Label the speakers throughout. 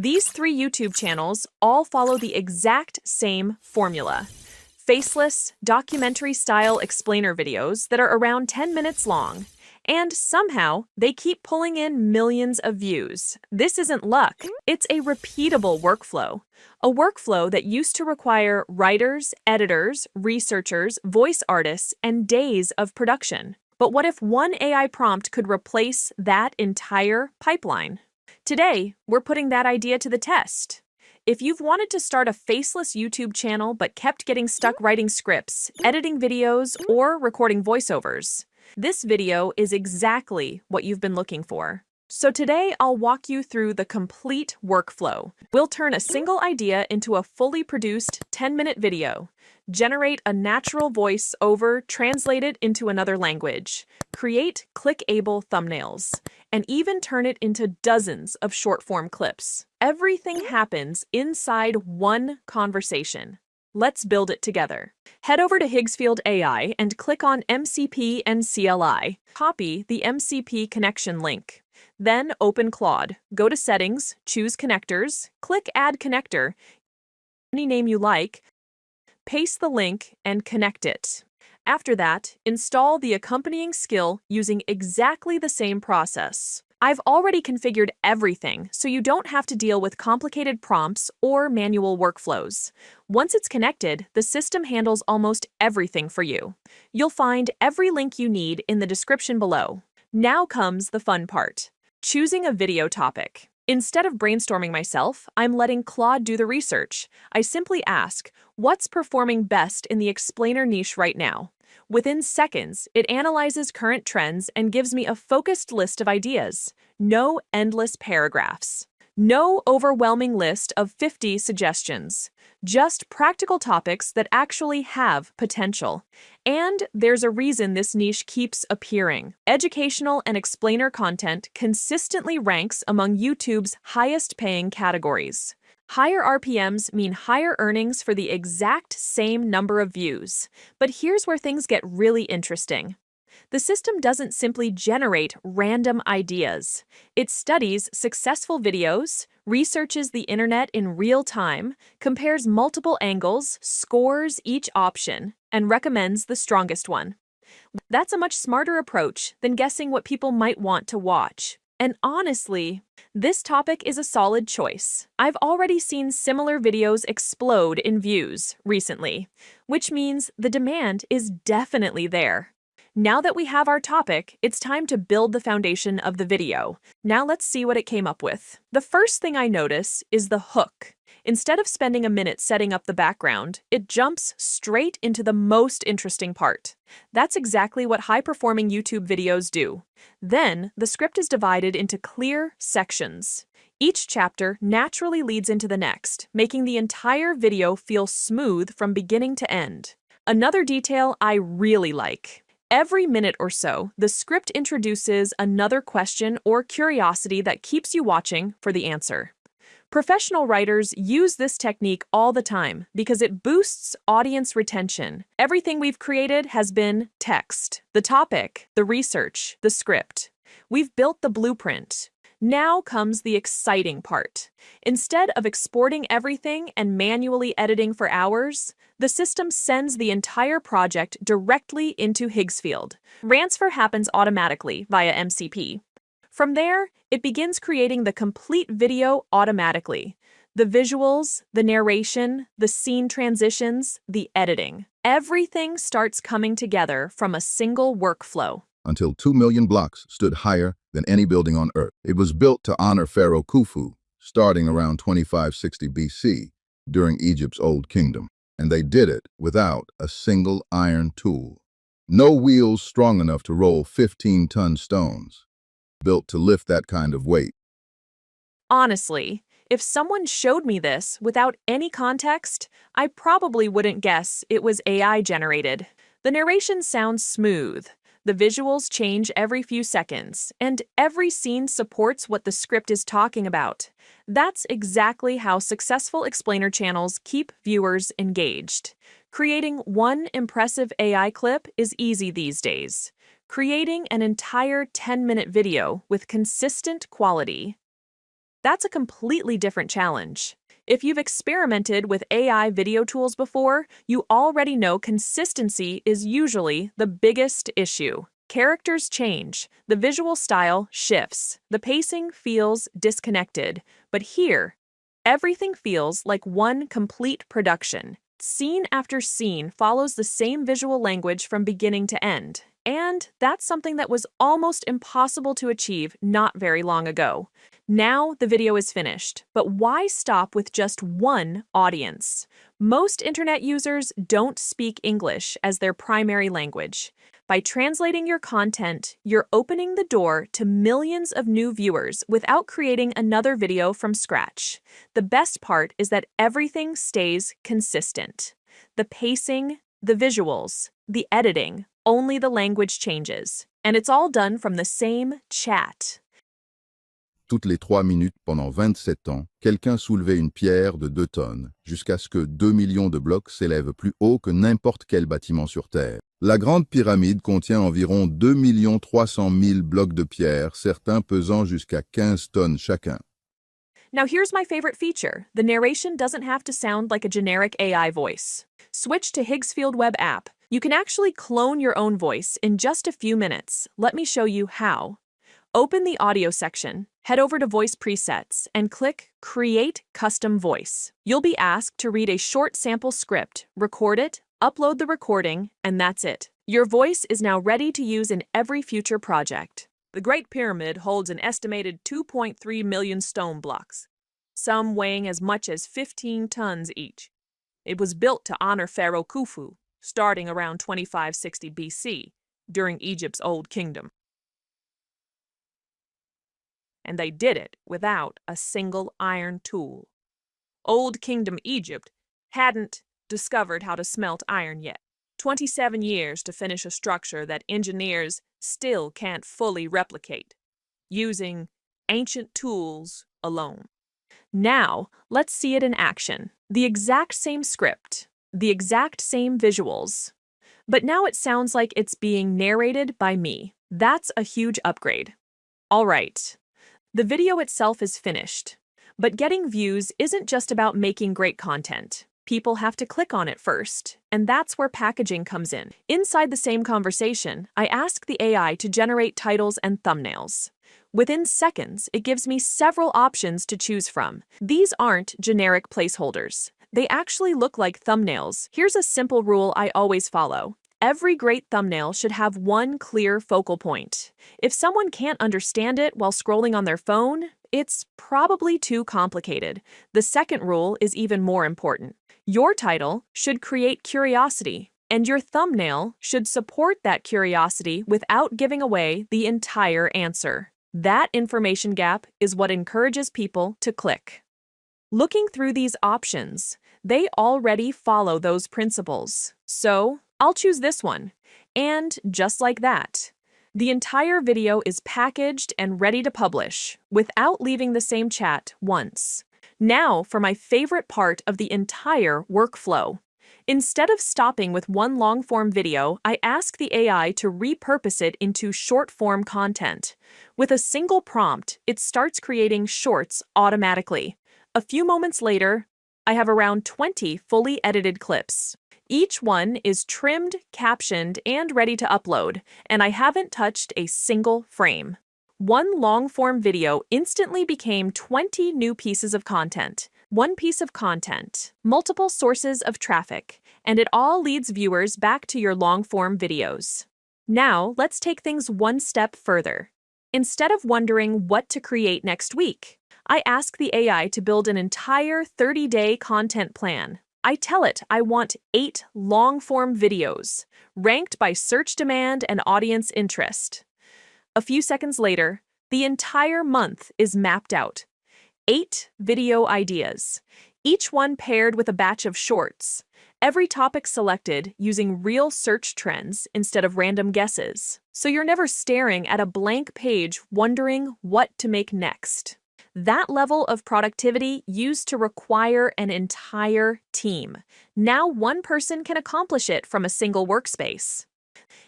Speaker 1: These three YouTube channels all follow the exact same formula. Faceless, documentary-style explainer videos that are around 10 minutes long. And somehow, they keep pulling in millions of views. This isn't luck, it's a repeatable workflow. A workflow that used to require writers, editors, researchers, voice artists, and days of production. But what if one AI prompt could replace that entire pipeline? Today, we're putting that idea to the test. If you've wanted to start a faceless YouTube channel but kept getting stuck writing scripts, editing videos, or recording voiceovers, this video is exactly what you've been looking for. So today, I'll walk you through the complete workflow. We'll turn a single idea into a fully produced 10-minute video, generate a natural voice over, translate it into another language, create clickable thumbnails, and even turn it into dozens of short-form clips. Everything happens inside one conversation. Let's build it together. Head over to Higgsfield AI and click on MCP and CLI. Copy the MCP connection link. Then open Claude. Go to Settings, choose Connectors, click Add Connector, any name you like, paste the link, and connect it. After that, install the accompanying skill using exactly the same process. I've already configured everything, so you don't have to deal with complicated prompts or manual workflows. Once it's connected, the system handles almost everything for you. You'll find every link you need in the description below. Now comes the fun part. Choosing a video topic. Instead of brainstorming myself, I'm letting Claude do the research. I simply ask, what's performing best in the explainer niche right now? Within seconds, it analyzes current trends and gives me a focused list of ideas. No endless paragraphs. No overwhelming list of 50 suggestions. Just practical topics that actually have potential. And there's a reason this niche keeps appearing. Educational and explainer content consistently ranks among YouTube's highest-paying categories. Higher RPMs mean higher earnings for the exact same number of views. But here's where things get really interesting. The system doesn't simply generate random ideas. It studies successful videos, researches the internet in real time, compares multiple angles, scores each option, and recommends the strongest one. That's a much smarter approach than guessing what people might want to watch. And honestly, this topic is a solid choice. I've already seen similar videos explode in views recently, which means the demand is definitely there. Now that we have our topic, it's time to build the foundation of the video. Now let's see what it came up with. The first thing I notice is the hook. Instead of spending a minute setting up the background, it jumps straight into the most interesting part. That's exactly what high-performing YouTube videos do. Then, the script is divided into clear sections. Each chapter naturally leads into the next, making the entire video feel smooth from beginning to end. Another detail I really like. Every minute or so, the script introduces another question or curiosity that keeps you watching for the answer. Professional writers use this technique all the time because it boosts audience retention. Everything we've created has been text. The topic, the research, the script. We've built the blueprint. Now comes the exciting part. Instead of exporting everything and manually editing for hours, the system sends the entire project directly into Higgsfield. Transfer happens automatically via MCP. From there, it begins creating the complete video automatically. The visuals, the narration, the scene transitions, the editing. Everything starts coming together from a single workflow.
Speaker 2: Until 2 million blocks stood higher than any building on Earth. It was built to honor Pharaoh Khufu, starting around 2560 BC, during Egypt's Old Kingdom. And they did it without a single iron tool. No wheels strong enough to roll 15-ton stones. Built to lift that kind of weight.
Speaker 1: Honestly, if someone showed me this without any context, I probably wouldn't guess it was AI generated. The narration sounds smooth. The visuals change every few seconds, and every scene supports what the script is talking about. That's exactly how successful explainer channels keep viewers engaged. Creating one impressive AI clip is easy these days. Creating an entire 10-minute video with consistent quality That's a completely different challenge. If you've experimented with AI video tools before, you already know consistency is usually the biggest issue. Characters change, the visual style shifts, the pacing feels disconnected. But here, everything feels like one complete production. Scene after scene follows the same visual language from beginning to end. And that's something that was almost impossible to achieve not very long ago. Now the video is finished, but why stop with just one audience? Most internet users don't speak English as their primary language. By translating your content, you're opening the door to millions of new viewers without creating another video from scratch. The best part is that everything stays consistent. The pacing, the visuals, the editing, only the language changes. And it's all done from the same chat.
Speaker 2: Toutes les 3 minutes pendant 27 ans, quelqu'un soulevait une pierre de 2 tonnes, jusqu'à ce que 2 millions de blocs s'élèvent plus haut que n'importe quel bâtiment sur Terre. La Grande Pyramide contient environ 2 300 000 blocs de pierre, certains pesant jusqu'à 15 tonnes chacun.
Speaker 1: Now here's my favorite feature. The narration doesn't have to sound like a generic AI voice. Switch to Higgsfield web app. You can actually clone your own voice in just a few minutes. Let me show you how. Open the audio section, head over to Voice Presets, and click Create Custom Voice. You'll be asked to read a short sample script, record it, upload the recording, and that's it. Your voice is now ready to use in every future project. The Great Pyramid holds an estimated 2.3 million stone blocks, some weighing as much as 15 tons each. It was built to honor Pharaoh Khufu, starting around 2560 BC, during Egypt's Old Kingdom. And they did it without a single iron tool. Old Kingdom Egypt hadn't discovered how to smelt iron yet. 27 years to finish a structure that engineers still can't fully replicate, using ancient tools alone. Now, let's see it in action. The exact same script, the exact same visuals. But now it sounds like it's being narrated by me. That's a huge upgrade. All right. The video itself is finished, but getting views isn't just about making great content. People have to click on it first, and that's where packaging comes in. Inside the same conversation, I ask the AI to generate titles and thumbnails. Within seconds, it gives me several options to choose from. These aren't generic placeholders. They actually look like thumbnails. Here's a simple rule I always follow. Every great thumbnail should have one clear focal point. If someone can't understand it while scrolling on their phone, it's probably too complicated. The second rule is even more important. Your title should create curiosity, and your thumbnail should support that curiosity without giving away the entire answer. That information gap is what encourages people to click. Looking through these options, they already follow those principles. So, I'll choose this one. And just like that, the entire video is packaged and ready to publish without leaving the same chat once. Now for my favorite part of the entire workflow. Instead of stopping with one long-form video, I ask the AI to repurpose it into short-form content. With a single prompt, it starts creating shorts automatically. A few moments later, I have around 20 fully edited clips. Each one is trimmed, captioned, and ready to upload, and I haven't touched a single frame. One long-form video instantly became 20 new pieces of content. One piece of content, multiple sources of traffic, and it all leads viewers back to your long-form videos. Now, let's take things one step further. Instead of wondering what to create next week, I ask the AI to build an entire 30-day content plan. I tell it I want 8 long-form videos, ranked by search demand and audience interest. A few seconds later, the entire month is mapped out. 8 video ideas, each one paired with a batch of shorts. Every topic selected using real search trends instead of random guesses. So you're never staring at a blank page wondering what to make next. That level of productivity used to require an entire team. Now one person can accomplish it from a single workspace.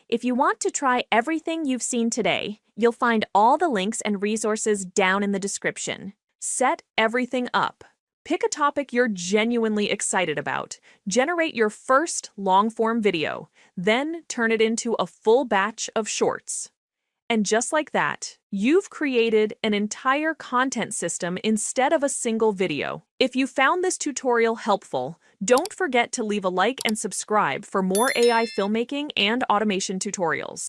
Speaker 1: If you want to try everything you've seen today, you'll find all the links and resources down in the description. Set everything up. Pick a topic you're genuinely excited about. Generate your first long-form video, then turn it into a full batch of shorts. And just like that, you've created an entire content system instead of a single video. If you found this tutorial helpful, don't forget to leave a like and subscribe for more AI filmmaking and automation tutorials.